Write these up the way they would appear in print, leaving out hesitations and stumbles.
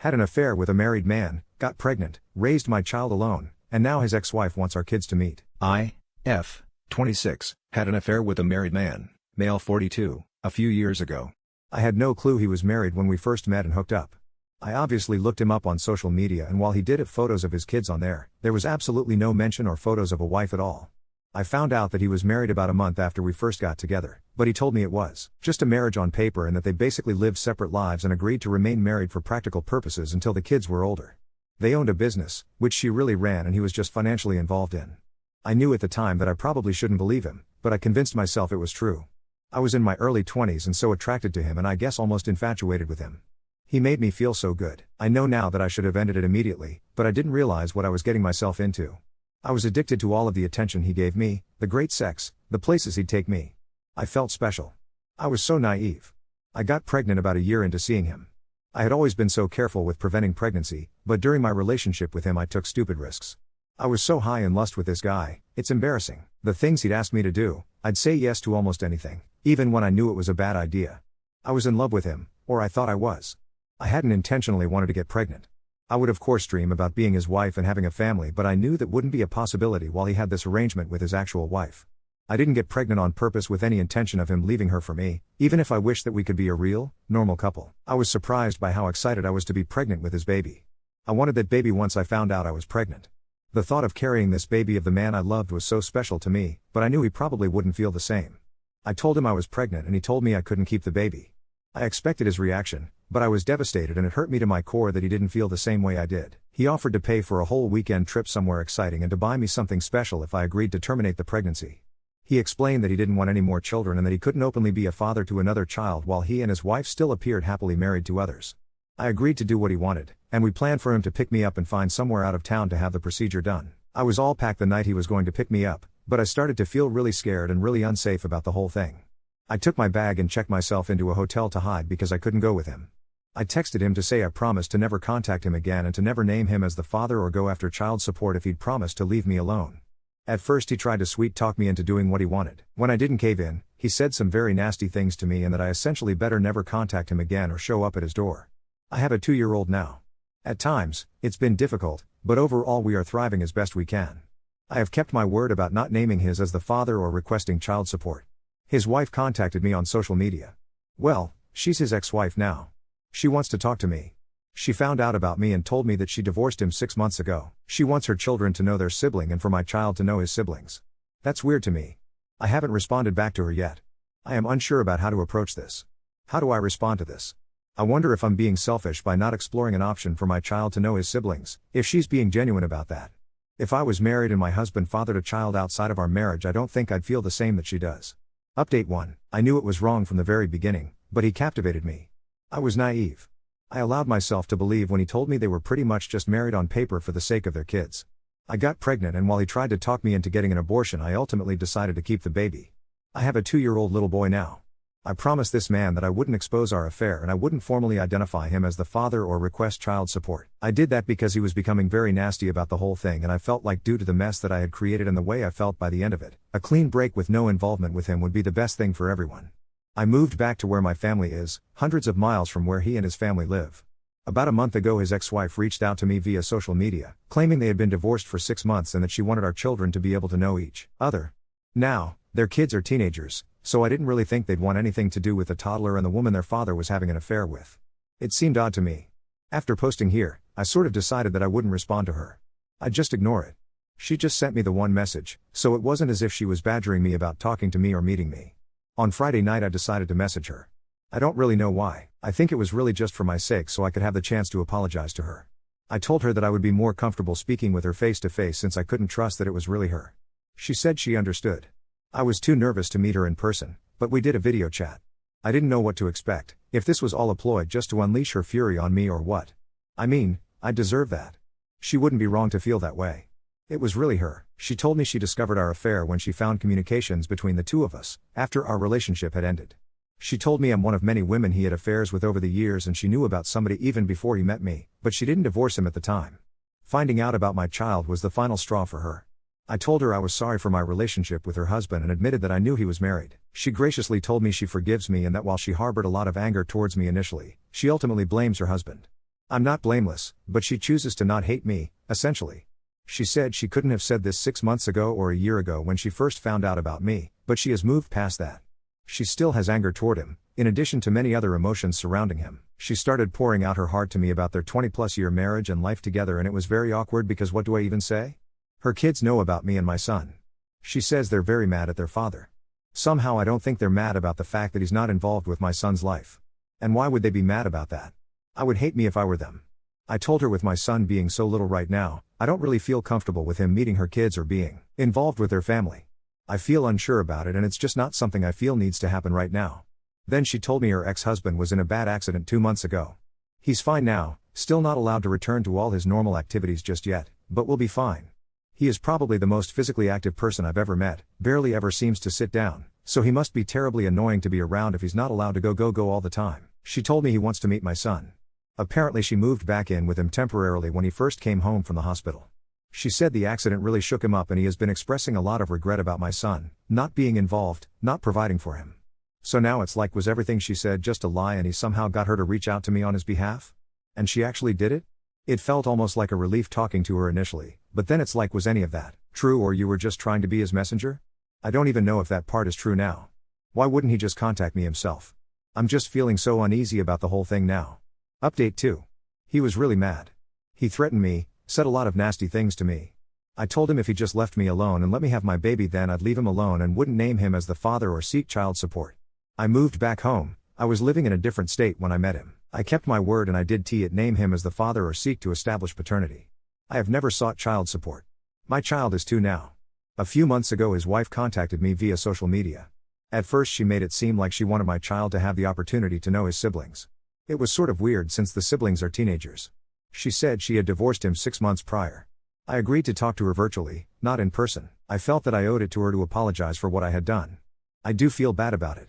Had an affair with a married man, got pregnant, raised my child alone, and now his ex-wife wants our kids to meet. I.F. 26, had an affair with a married man, male 42, a few years ago. I had no clue he was married when we first met and hooked up. I obviously looked him up on social media, and while he did have photos of his kids on there was absolutely no mention or photos of a wife at all. I found out that he was married about a month after we first got together, but he told me it was just a marriage on paper and that they basically lived separate lives and agreed to remain married for practical purposes until the kids were older. They owned a business, which she really ran, and he was just financially involved in. I knew at the time that I probably shouldn't believe him, but I convinced myself it was true. I was in my early 20s and so attracted to him, and I guess almost infatuated with him. He made me feel so good. I know now that I should have ended it immediately, but I didn't realize what I was getting myself into. I was addicted to all of the attention he gave me, the great sex, the places he'd take me. I felt special. I was so naive. I got pregnant about a year into seeing him. I had always been so careful with preventing pregnancy, but during my relationship with him I took stupid risks. I was so high in lust with this guy, it's embarrassing. The things he'd asked me to do, I'd say yes to almost anything, even when I knew it was a bad idea. I was in love with him, or I thought I was. I hadn't intentionally wanted to get pregnant. I would of course dream about being his wife and having a family, but I knew that wouldn't be a possibility while he had this arrangement with his actual wife. I didn't get pregnant on purpose with any intention of him leaving her for me, even if I wished that we could be a real, normal couple. I was surprised by how excited I was to be pregnant with his baby. I wanted that baby once I found out I was pregnant. The thought of carrying this baby of the man I loved was so special to me, but I knew he probably wouldn't feel the same. I told him I was pregnant and he told me I couldn't keep the baby. I expected his reaction, but I was devastated, and it hurt me to my core that he didn't feel the same way I did. He offered to pay for a whole weekend trip somewhere exciting and to buy me something special if I agreed to terminate the pregnancy. He explained that he didn't want any more children and that he couldn't openly be a father to another child while he and his wife still appeared happily married to others. I agreed to do what he wanted, and we planned for him to pick me up and find somewhere out of town to have the procedure done. I was all packed the night he was going to pick me up, but I started to feel really scared and really unsafe about the whole thing. I took my bag and checked myself into a hotel to hide because I couldn't go with him. I texted him to say I promised to never contact him again and to never name him as the father or go after child support if he'd promised to leave me alone. At first he tried to sweet talk me into doing what he wanted. When I didn't cave in, he said some very nasty things to me and that I essentially better never contact him again or show up at his door. I have a 2-year-old now. At times, it's been difficult, but overall we are thriving as best we can. I have kept my word about not naming his as the father or requesting child support. His wife contacted me on social media. Well, she's his ex-wife now. She wants to talk to me. She found out about me and told me that she divorced him 6 months ago. She wants her children to know their sibling and for my child to know his siblings. That's weird to me. I haven't responded back to her yet. I am unsure about how to approach this. How do I respond to this? I wonder if I'm being selfish by not exploring an option for my child to know his siblings, if she's being genuine about that. If I was married and my husband fathered a child outside of our marriage, I don't think I'd feel the same that she does. Update 1. I knew it was wrong from the very beginning, but he captivated me. I was naive. I allowed myself to believe when he told me they were pretty much just married on paper for the sake of their kids. I got pregnant, and while he tried to talk me into getting an abortion, I ultimately decided to keep the baby. I have a 2-year-old little boy now. I promised this man that I wouldn't expose our affair and I wouldn't formally identify him as the father or request child support. I did that because he was becoming very nasty about the whole thing, and I felt like due to the mess that I had created and the way I felt by the end of it, a clean break with no involvement with him would be the best thing for everyone. I moved back to where my family is, hundreds of miles from where he and his family live. About a month ago his ex-wife reached out to me via social media, claiming they had been divorced for 6 months and that she wanted our children to be able to know each other. Now, their kids are teenagers, so I didn't really think they'd want anything to do with the toddler and the woman their father was having an affair with. It seemed odd to me. After posting here, I sort of decided that I wouldn't respond to her. I'd just ignore it. She just sent me the one message, so it wasn't as if she was badgering me about talking to me or meeting me. On Friday night I decided to message her. I don't really know why. I think it was really just for my sake so I could have the chance to apologize to her. I told her that I would be more comfortable speaking with her face to face since I couldn't trust that it was really her. She said she understood. I was too nervous to meet her in person, but we did a video chat. I didn't know what to expect, if this was all a ploy just to unleash her fury on me or what. I mean, I deserve that. She wouldn't be wrong to feel that way. It was really her. She told me she discovered our affair when she found communications between the two of us, after our relationship had ended. She told me I'm one of many women he had affairs with over the years, and she knew about somebody even before he met me, but she didn't divorce him at the time. Finding out about my child was the final straw for her. I told her I was sorry for my relationship with her husband and admitted that I knew he was married. She graciously told me she forgives me and that while she harbored a lot of anger towards me initially, she ultimately blames her husband. I'm not blameless, but she chooses to not hate me, essentially. She said she couldn't have said this 6 months ago or a year ago when she first found out about me, but she has moved past that. She still has anger toward him, in addition to many other emotions surrounding him. She started pouring out her heart to me about their 20-plus year marriage and life together, and it was very awkward because what do I even say? Her kids know about me and my son. She says they're very mad at their father. Somehow I don't think they're mad about the fact that he's not involved with my son's life. And why would they be mad about that? I would hate me if I were them. I told her with my son being so little right now, I don't really feel comfortable with him meeting her kids or being involved with their family. I feel unsure about it, and it's just not something I feel needs to happen right now. Then she told me her ex-husband was in a bad accident 2 months ago. He's fine now, still not allowed to return to all his normal activities just yet, but will be fine. He is probably the most physically active person I've ever met, barely ever seems to sit down, so he must be terribly annoying to be around if he's not allowed to go all the time. She told me he wants to meet my son. Apparently she moved back in with him temporarily when he first came home from the hospital. She said the accident really shook him up, and he has been expressing a lot of regret about my son, not being involved, not providing for him. So now it's like, was everything she said just a lie and he somehow got her to reach out to me on his behalf? And she actually did it? It felt almost like a relief talking to her initially, but then it's like, was any of that true, or you were just trying to be his messenger? I don't even know if that part is true now. Why wouldn't he just contact me himself? I'm just feeling so uneasy about the whole thing now. Update 2. He was really mad. He threatened me, said a lot of nasty things to me. I told him if he just left me alone and let me have my baby, then I'd leave him alone and wouldn't name him as the father or seek child support. I moved back home. I was living in a different state when I met him. I kept my word and I did name him as the father or seek to establish paternity. I have never sought child support. My child is 2 now. A few months ago his wife contacted me via social media. At first she made it seem like she wanted my child to have the opportunity to know his siblings. It was sort of weird since the siblings are teenagers. She said she had divorced him 6 months prior. I agreed to talk to her virtually, not in person. I felt that I owed it to her to apologize for what I had done. I do feel bad about it.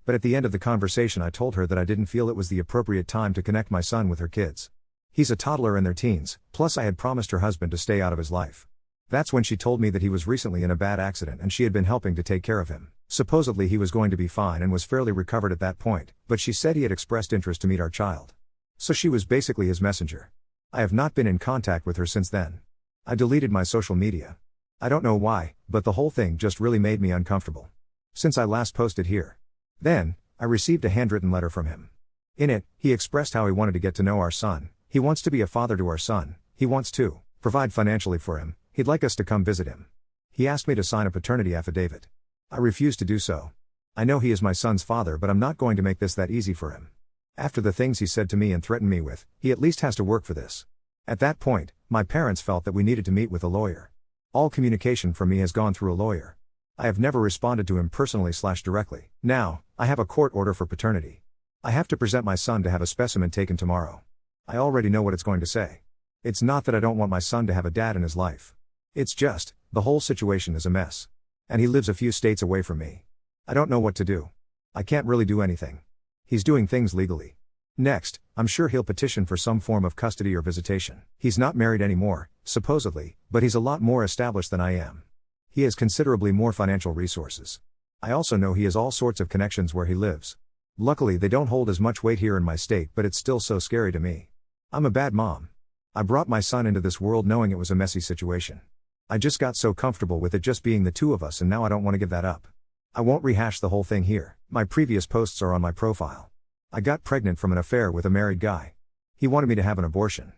But at the end of the conversation I told her that I didn't feel it was the appropriate time to connect my son with her kids. He's a toddler in their teens, plus I had promised her husband to stay out of his life. That's when she told me that he was recently in a bad accident and she had been helping to take care of him. Supposedly he was going to be fine and was fairly recovered at that point, but she said he had expressed interest to meet our child. So she was basically his messenger. I have not been in contact with her since then. I deleted my social media. I don't know why, but the whole thing just really made me uncomfortable. Since I last posted here. Then, I received a handwritten letter from him. In it, he expressed how he wanted to get to know our son. He wants to be a father to our son. He wants to provide financially for him. He'd like us to come visit him. He asked me to sign a paternity affidavit. I refused to do so. I know he is my son's father, but I'm not going to make this that easy for him. After the things he said to me and threatened me with, he at least has to work for this. At that point, my parents felt that we needed to meet with a lawyer. All communication from me has gone through a lawyer. I have never responded to him personally/directly. Now, I have a court order for paternity. I have to present my son to have a specimen taken tomorrow. I already know what it's going to say. It's not that I don't want my son to have a dad in his life. It's just, the whole situation is a mess. And he lives a few states away from me. I don't know what to do. I can't really do anything. He's doing things legally. Next, I'm sure he'll petition for some form of custody or visitation. He's not married anymore, supposedly, but he's a lot more established than I am. He has considerably more financial resources. I also know he has all sorts of connections where he lives. Luckily they don't hold as much weight here in my state, but it's still so scary to me. I'm a bad mom. I brought my son into this world knowing it was a messy situation. I just got so comfortable with it just being the two of us, and now I don't want to give that up. I won't rehash the whole thing here. My previous posts are on my profile. I got pregnant from an affair with a married guy. He wanted me to have an abortion.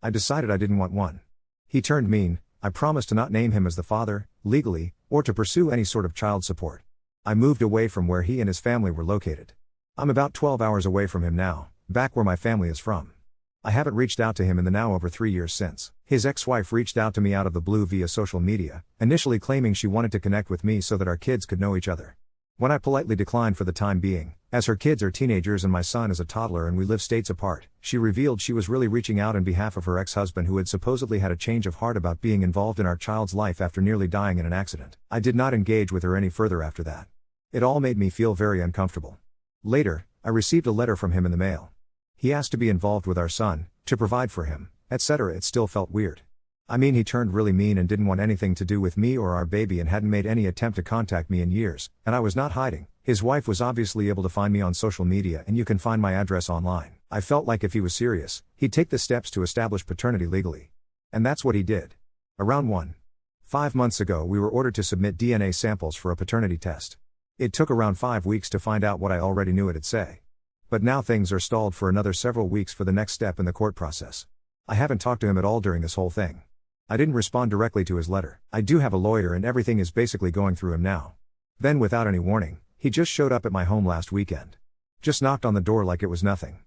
I decided I didn't want one. He turned mean. I promised to not name him as the father, legally, or to pursue any sort of child support. I moved away from where he and his family were located. I'm about 12 hours away from him now, back where my family is from. I haven't reached out to him in the now over 3 years since. His ex-wife reached out to me out of the blue via social media, initially claiming she wanted to connect with me so that our kids could know each other. When I politely declined for the time being, as her kids are teenagers and my son is a toddler and we live states apart, she revealed she was really reaching out on behalf of her ex-husband, who had supposedly had a change of heart about being involved in our child's life after nearly dying in an accident. I did not engage with her any further after that. It all made me feel very uncomfortable. Later, I received a letter from him in the mail. He asked to be involved with our son, to provide for him, etc. It still felt weird. I mean, he turned really mean and didn't want anything to do with me or our baby and hadn't made any attempt to contact me in years, and I was not hiding. His wife was obviously able to find me on social media, and you can find my address online. I felt like if he was serious, he'd take the steps to establish paternity legally. And that's what he did. Around 5 months ago we were ordered to submit DNA samples for a paternity test. It took around 5 weeks to find out what I already knew it'd say. But now things are stalled for another several weeks for the next step in the court process. I haven't talked to him at all during this whole thing. I didn't respond directly to his letter. I do have a lawyer and everything is basically going through him now. Then without any warning, he just showed up at my home last weekend. Just knocked on the door like it was nothing.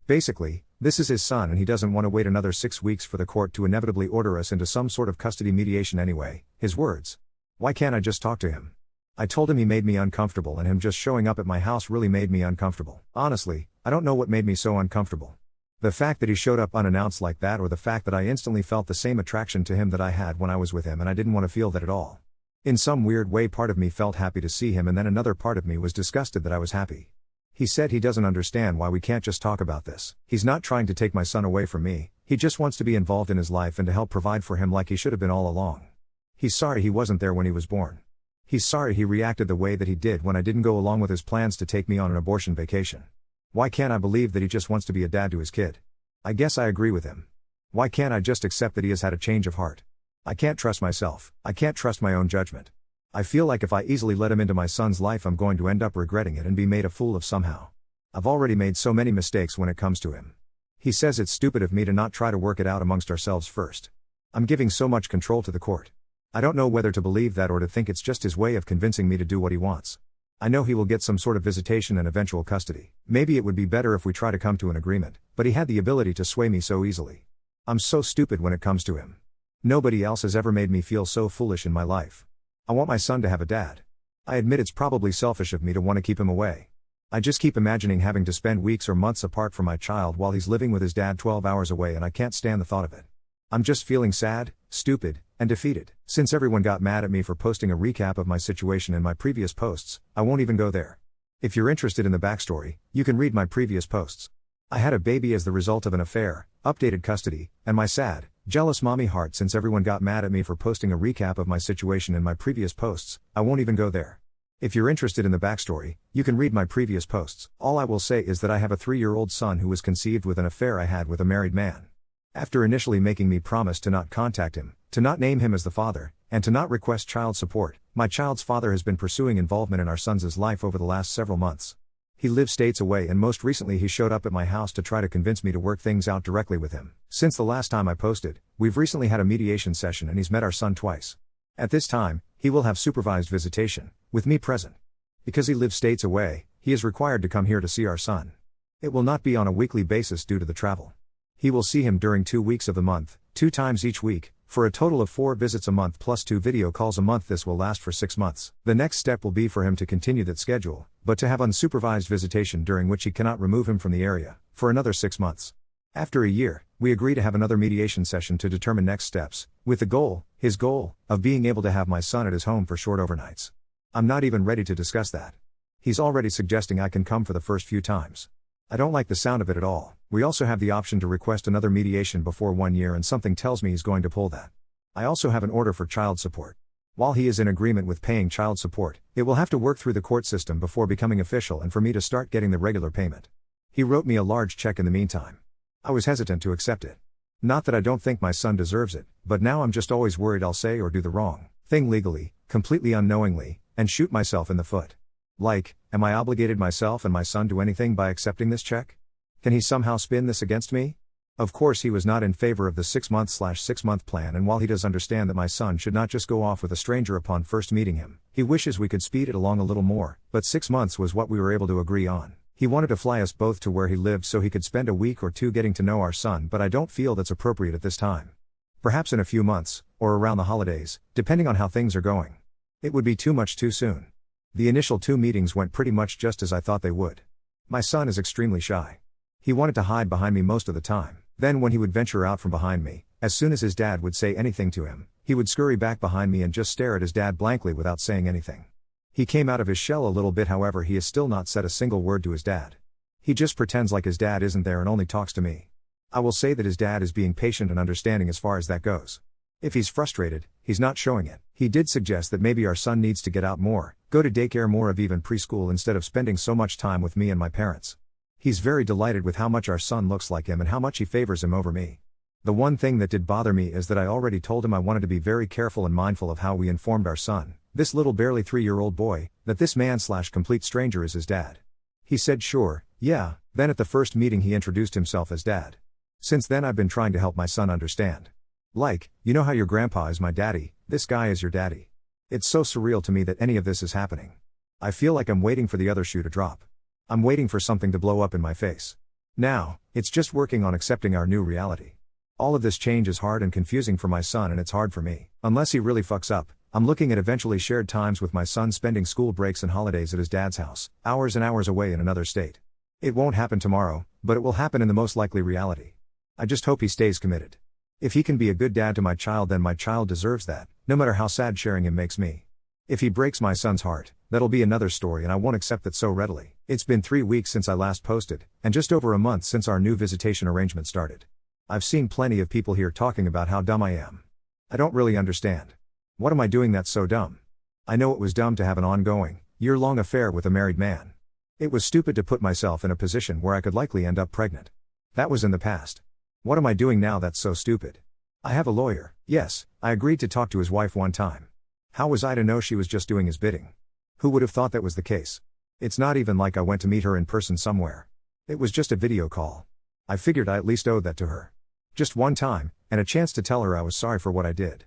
Basically, this is his son and he doesn't want to wait another 6 weeks for the court to inevitably order us into some sort of custody mediation anyway, his words. Why can't I just talk to him? I told him he made me uncomfortable and him just showing up at my house really made me uncomfortable. Honestly, I don't know what made me so uncomfortable. The fact that he showed up unannounced like that or the fact that I instantly felt the same attraction to him that I had when I was with him and I didn't want to feel that at all. In some weird way part of me felt happy to see him and then another part of me was disgusted that I was happy. He said he doesn't understand why we can't just talk about this. He's not trying to take my son away from me, he just wants to be involved in his life and to help provide for him like he should have been all along. He's sorry he wasn't there when he was born. He's sorry he reacted the way that he did when I didn't go along with his plans to take me on an abortion vacation. Why can't I believe that he just wants to be a dad to his kid? I guess I agree with him. Why can't I just accept that he has had a change of heart? I can't trust myself, I can't trust my own judgment. I feel like if I easily let him into my son's life I'm going to end up regretting it and be made a fool of somehow. I've already made so many mistakes when it comes to him. He says it's stupid of me to not try to work it out amongst ourselves first. I'm giving so much control to the court. I don't know whether to believe that or to think it's just his way of convincing me to do what he wants. I know he will get some sort of visitation and eventual custody. Maybe it would be better if we try to come to an agreement, but he had the ability to sway me so easily. I'm so stupid when it comes to him. Nobody else has ever made me feel so foolish in my life. I want my son to have a dad. I admit it's probably selfish of me to want to keep him away. I just keep imagining having to spend weeks or months apart from my child while he's living with his dad 12 hours away and I can't stand the thought of it. I'm just feeling sad, stupid, and defeated. Since everyone got mad at me for posting a recap of my situation in my previous posts, I won't even go there. If you're interested in the backstory, you can read my previous posts. I had a baby as the result of an affair, updated custody, and my sad, jealous mommy heart. Since everyone got mad at me for posting a recap of my situation in my previous posts, I won't even go there. If you're interested in the backstory, you can read my previous posts. All I will say is that I have a 3-year-old son who was conceived with an affair I had with a married man. After initially making me promise to not contact him, to not name him as the father, and to not request child support, my child's father has been pursuing involvement in our son's life over the last several months. He lives states away and most recently he showed up at my house to try to convince me to work things out directly with him. Since the last time I posted, we've recently had a mediation session and he's met our son twice. At this time, he will have supervised visitation, with me present. Because he lives states away, he is required to come here to see our son. It will not be on a weekly basis due to the travel. He will see him during 2 weeks of the month, 2 times each week, for a total of 4 visits a month plus 2 video calls a month. This will last for 6 months. The next step will be for him to continue that schedule, but to have unsupervised visitation during which he cannot remove him from the area, for another 6 months. After a year, we agree to have another mediation session to determine next steps, with the goal, his goal, of being able to have my son at his home for short overnights. I'm not even ready to discuss that. He's already suggesting I can come for the first few times. I don't like the sound of it at all. We also have the option to request another mediation before 1 year and something tells me he's going to pull that. I also have an order for child support. While he is in agreement with paying child support, it will have to work through the court system before becoming official and for me to start getting the regular payment. He wrote me a large check in the meantime. I was hesitant to accept it. Not that I don't think my son deserves it, but now I'm just always worried I'll say or do the wrong thing legally, completely unknowingly, and shoot myself in the foot. Like, am I obligated myself and my son to anything by accepting this check? Can he somehow spin this against me? Of course he was not in favor of the 6-month/6-month plan, and while he does understand that my son should not just go off with a stranger upon first meeting him, he wishes we could speed it along a little more, but 6 months was what we were able to agree on. He wanted to fly us both to where he lived so he could spend a week or 2 getting to know our son, but I don't feel that's appropriate at this time. Perhaps in a few months, or around the holidays, depending on how things are going. It would be too much too soon. The initial 2 meetings went pretty much just as I thought they would. My son is extremely shy. He wanted to hide behind me most of the time. Then when he would venture out from behind me, as soon as his dad would say anything to him, he would scurry back behind me and just stare at his dad blankly without saying anything. He came out of his shell a little bit, however he has still not said a single word to his dad. He just pretends like his dad isn't there and only talks to me. I will say that his dad is being patient and understanding as far as that goes. If he's frustrated, he's not showing it. He did suggest that maybe our son needs to get out more, go to daycare more of even preschool instead of spending so much time with me and my parents. He's very delighted with how much our son looks like him and how much he favors him over me. The one thing that did bother me is that I already told him I wanted to be very careful and mindful of how we informed our son, this little barely 3-year-old boy, that this man/complete stranger is his dad. He said sure, yeah, then at the first meeting he introduced himself as dad. Since then I've been trying to help my son understand. Like, you know how your grandpa is my daddy, this guy is your daddy. It's so surreal to me that any of this is happening. I feel like I'm waiting for the other shoe to drop. I'm waiting for something to blow up in my face. Now, it's just working on accepting our new reality. All of this change is hard and confusing for my son, and it's hard for me. Unless he really fucks up, I'm looking at eventually shared times with my son, spending school breaks and holidays at his dad's house, hours and hours away in another state. It won't happen tomorrow, but it will happen in the most likely reality. I just hope he stays committed. If he can be a good dad to my child, then my child deserves that, no matter how sad sharing him makes me. If he breaks my son's heart, that'll be another story, and I won't accept that so readily. It's been 3 weeks since I last posted, and just over a month since our new visitation arrangement started. I've seen plenty of people here talking about how dumb I am. I don't really understand. What am I doing that's so dumb? I know it was dumb to have an ongoing, year-long affair with a married man. It was stupid to put myself in a position where I could likely end up pregnant. That was in the past. What am I doing now that's so stupid? I have a lawyer, yes, I agreed to talk to his wife one time. How was I to know she was just doing his bidding? Who would have thought that was the case? It's not even like I went to meet her in person somewhere. It was just a video call. I figured I at least owed that to her. Just one time, and a chance to tell her I was sorry for what I did.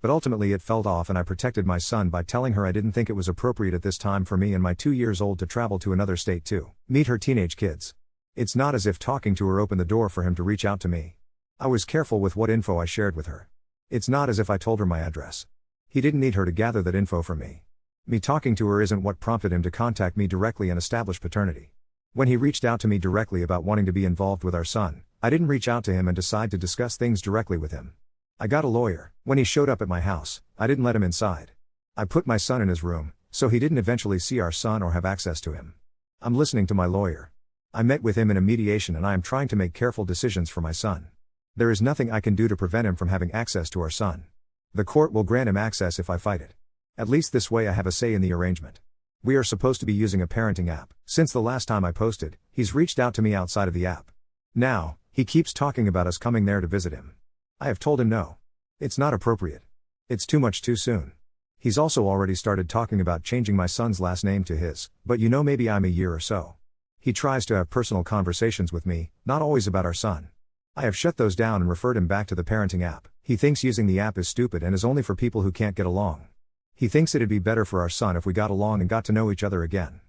But ultimately it felt off, and I protected my son by telling her I didn't think it was appropriate at this time for me and my 2 years old to travel to another state to meet her teenage kids. It's not as if talking to her opened the door for him to reach out to me. I was careful with what info I shared with her. It's not as if I told her my address. He didn't need her to gather that info from me. Me talking to her isn't what prompted him to contact me directly and establish paternity. When he reached out to me directly about wanting to be involved with our son, I didn't reach out to him and decide to discuss things directly with him. I got a lawyer. When he showed up at my house, I didn't let him inside. I put my son in his room, so he didn't eventually see our son or have access to him. I'm listening to my lawyer. I met with him in a mediation, and I am trying to make careful decisions for my son. There is nothing I can do to prevent him from having access to our son. The court will grant him access if I fight it. At least this way I have a say in the arrangement. We are supposed to be using a parenting app. Since the last time I posted, he's reached out to me outside of the app. Now, he keeps talking about us coming there to visit him. I have told him no. It's not appropriate. It's too much too soon. He's also already started talking about changing my son's last name to his, but maybe I'm a year or so. He tries to have personal conversations with me, not always about our son. I have shut those down and referred him back to the parenting app. He thinks using the app is stupid and is only for people who can't get along. He thinks it'd be better for our son if we got along and got to know each other again.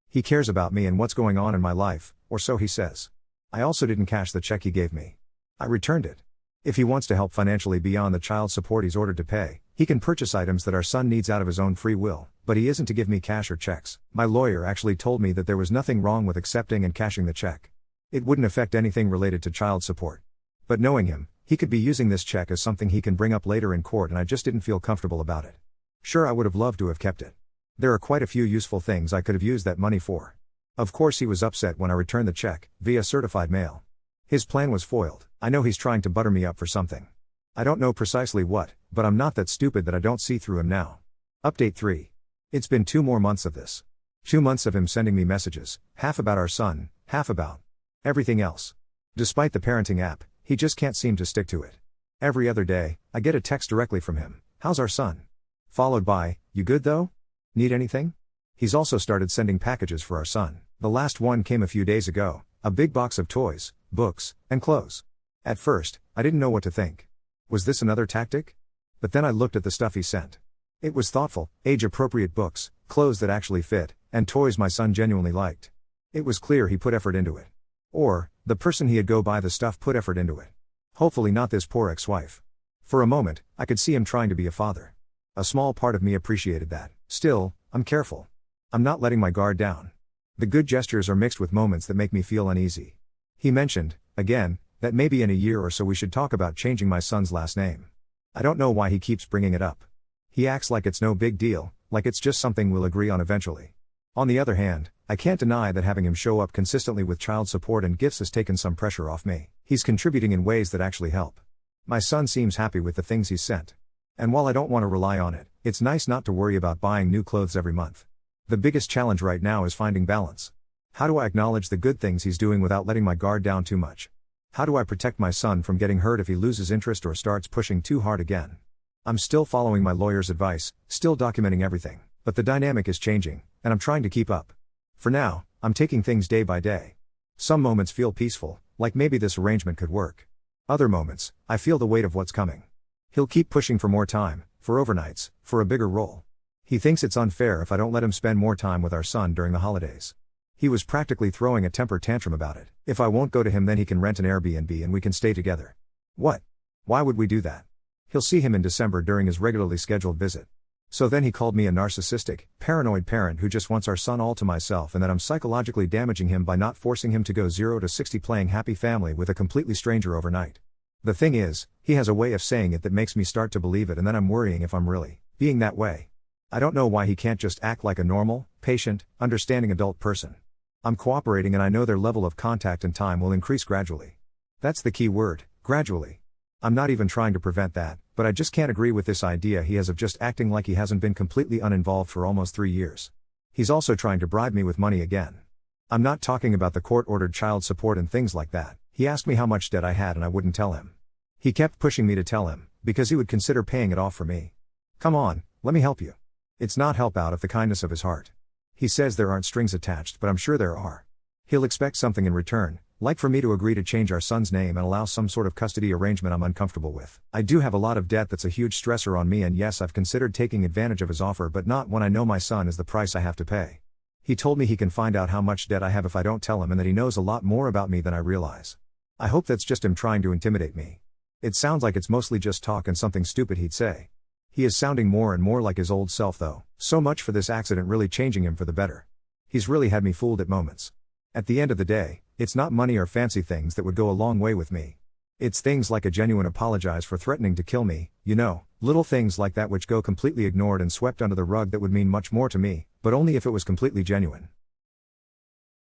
He cares about me and what's going on in my life, or so he says. I also didn't cash the check he gave me. I returned it. If he wants to help financially beyond the child support he's ordered to pay, he can purchase items that our son needs out of his own free will, but he isn't to give me cash or checks. My lawyer actually told me that there was nothing wrong with accepting and cashing the check. It wouldn't affect anything related to child support. But knowing him, he could be using this check as something he can bring up later in court, and I just didn't feel comfortable about it. Sure, I would have loved to have kept it. There are quite a few useful things I could have used that money for. Of course he was upset when I returned the check, via certified mail. His plan was foiled. I know he's trying to butter me up for something. I don't know precisely what, but I'm not that stupid that I don't see through him now. Update 3. It's been 2 more months of this. 2 months of him sending me messages, half about our son, half about everything else. Despite the parenting app, he just can't seem to stick to it. Every other day, I get a text directly from him. How's our son? Followed by, you good though? Need anything? He's also started sending packages for our son. The last one came a few days ago, a big box of toys, books, and clothes. At first, I didn't know what to think. Was this another tactic? But then I looked at the stuff he sent. It was thoughtful, age-appropriate books, clothes that actually fit, and toys my son genuinely liked. It was clear he put effort into it. Or, the person he'd go buy the stuff put effort into it. Hopefully not this poor ex-wife. For a moment, I could see him trying to be a father. A small part of me appreciated that. Still, I'm careful. I'm not letting my guard down. The good gestures are mixed with moments that make me feel uneasy. He mentioned, again, that maybe in a year or so we should talk about changing my son's last name. I don't know why he keeps bringing it up. He acts like it's no big deal, like it's just something we'll agree on eventually. On the other hand, I can't deny that having him show up consistently with child support and gifts has taken some pressure off me. He's contributing in ways that actually help. My son seems happy with the things he's sent. And while I don't want to rely on it, it's nice not to worry about buying new clothes every month. The biggest challenge right now is finding balance. How do I acknowledge the good things he's doing without letting my guard down too much? How do I protect my son from getting hurt if he loses interest or starts pushing too hard again? I'm still following my lawyer's advice, still documenting everything, but the dynamic is changing, and I'm trying to keep up. For now, I'm taking things day by day. Some moments feel peaceful, like maybe this arrangement could work. Other moments, I feel the weight of what's coming. He'll keep pushing for more time, for overnights, for a bigger role. He thinks it's unfair if I don't let him spend more time with our son during the holidays. He was practically throwing a temper tantrum about it. If I won't go to him, then he can rent an Airbnb and we can stay together. What? Why would we do that? He'll see him in December during his regularly scheduled visit. So then he called me a narcissistic, paranoid parent who just wants our son all to myself, and that I'm psychologically damaging him by not forcing him to go 0 to 60 playing happy family with a completely stranger overnight. The thing is, he has a way of saying it that makes me start to believe it, and then I'm worrying if I'm really being that way. I don't know why he can't just act like a normal, patient, understanding adult person. I'm cooperating, and I know their level of contact and time will increase gradually. That's the key word, gradually. I'm not even trying to prevent that, but I just can't agree with this idea he has of just acting like he hasn't been completely uninvolved for almost 3 years. He's also trying to bribe me with money again. I'm not talking about the court-ordered child support and things like that. He asked me how much debt I had and I wouldn't tell him. He kept pushing me to tell him, because he would consider paying it off for me. Come on, let me help you. It's not help out of the kindness of his heart. He says there aren't strings attached, but I'm sure there are. He'll expect something in return, like for me to agree to change our son's name and allow some sort of custody arrangement I'm uncomfortable with. I do have a lot of debt that's a huge stressor on me, and yes, I've considered taking advantage of his offer, but not when I know my son is the price I have to pay. He told me he can find out how much debt I have if I don't tell him, and that he knows a lot more about me than I realize. I hope that's just him trying to intimidate me. It sounds like it's mostly just talk and something stupid he'd say. He is sounding more and more like his old self though. So much for this accident really changing him for the better. He's really had me fooled at moments. At the end of the day, it's not money or fancy things that would go a long way with me. It's things like a genuine apologize for threatening to kill me, little things like that which go completely ignored and swept under the rug that would mean much more to me, but only if it was completely genuine.